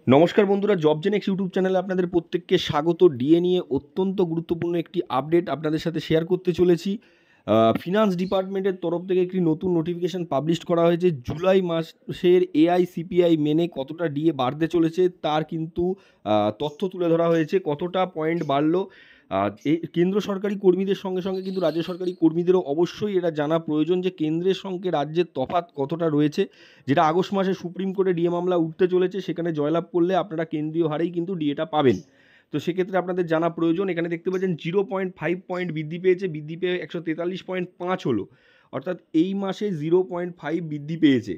নমস্কার বন্ধুরা, job Genex YouTube চ্যানেলে আপনাদের প্রত্যেককে স্বাগত। ডিএ নিয়ে অত্যন্ত গুরুত্বপূর্ণ একটি আপডেট আপনাদের সাথে শেয়ার করতে চলেছি। ফিনান্স ডিপার্টমেন্টের তরফ থেকে একটি নতুন নোটিফিকেশান পাবলিশ করা হয়েছে। জুলাই মাসের এআই সিপিআই মেনে কতটা ডিএ বাড়তে চলেছে তার কিন্তু তথ্য তুলে ধরা হয়েছে, কতটা পয়েন্ট বাড়লো। এই কেন্দ্র সরকারি কর্মীদের সঙ্গে সঙ্গে কিন্তু রাজ্য সরকারি কর্মীদেরও অবশ্যই এটা জানা প্রয়োজন যে কেন্দ্রের সঙ্গে রাজ্যের তফাৎ কতটা রয়েছে। যেটা আগস্ট মাসে সুপ্রিম কোর্টে ডিএ মামলা উঠতে চলেছে, সেখানে জয়লাভ করলে আপনারা কেন্দ্রীয় হারেই কিন্তু ডিএটা পাবেন। তো সেক্ষেত্রে আপনাদের জানা প্রয়োজন। এখানে দেখতে পাচ্ছেন 0.5 পয়েন্ট বৃদ্ধি পেয়েছে, বৃদ্ধি পেয়ে 143.5 হলো, অর্থাৎ এই মাসে 0.5 বৃদ্ধি পেয়েছে।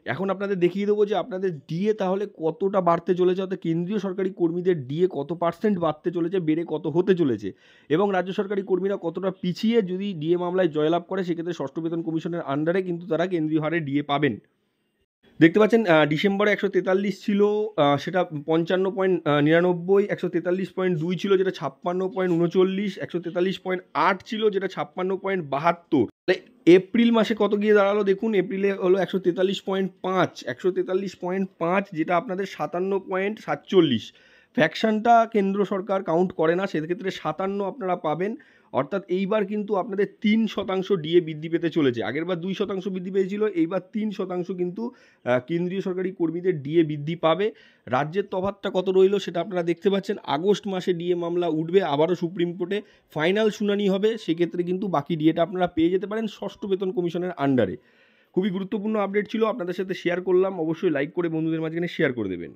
এখন আপনাদের দেখিয়ে দেবো যে আপনাদের ডিএ তাহলে কতটা বাড়তে চলেছে, অর্থাৎ কেন্দ্রীয় সরকারি কর্মীদের ডিএ কত পার্সেন্ট বাড়তে চলেছে, বেড়ে কত হতে চলেছে, এবং রাজ্য সরকারি কর্মীরা কতটা পিছিয়ে যদি ডিএ মামলায় জয়লাভ করে সেক্ষেত্রে ষষ্ঠ বেতন কমিশনের আন্ডারে কিন্তু তারা কেন্দ্রীয় হারে ডিএ পাবেন। দেখতে পাচ্ছেন ডিসেম্বরে 143 ছিল, সেটা 55.99, 143.2 ছিল যেটা 56.39, 143.8 ছিল যেটা 56.72। এপ্রিল মাসে কত গিয়ে দাঁড়ালো দেখুন, এপ্রিলে হলো 143.5, 143.5 যেটা আপনাদের 57.47। ফ্যাকশনটা কেন্দ্র সরকার কাউন্ট করে না, সেক্ষেত্রে 57 আপনারা পাবেন। অর্থাৎ এইবার কিন্তু আপনাদের 3% ডিএ বৃদ্ধি পেতে চলেছে। আগেরবার 2% বৃদ্ধি পেয়েছিল, এইবার 3% কিন্তু কেন্দ্রীয় সরকারি কর্মীদের ডিএ বৃদ্ধি পাবে। রাজ্যের তফাৎটা কত রইল সেটা আপনারা দেখতে পাচ্ছেন। আগস্ট মাসে ডিএ মামলা উঠবে, আবারও সুপ্রিম কোর্টে ফাইনাল শুনানি হবে, সেক্ষেত্রে কিন্তু বাকি ডিএটা আপনারা পেয়ে যেতে পারেন ষষ্ঠ বেতন কমিশনের আন্ডারে। খুবই গুরুত্বপূর্ণ আপডেট ছিল, আপনাদের সাথে শেয়ার করলাম। অবশ্যই লাইক করে বন্ধুদের মাঝখানে শেয়ার করে দেবেন।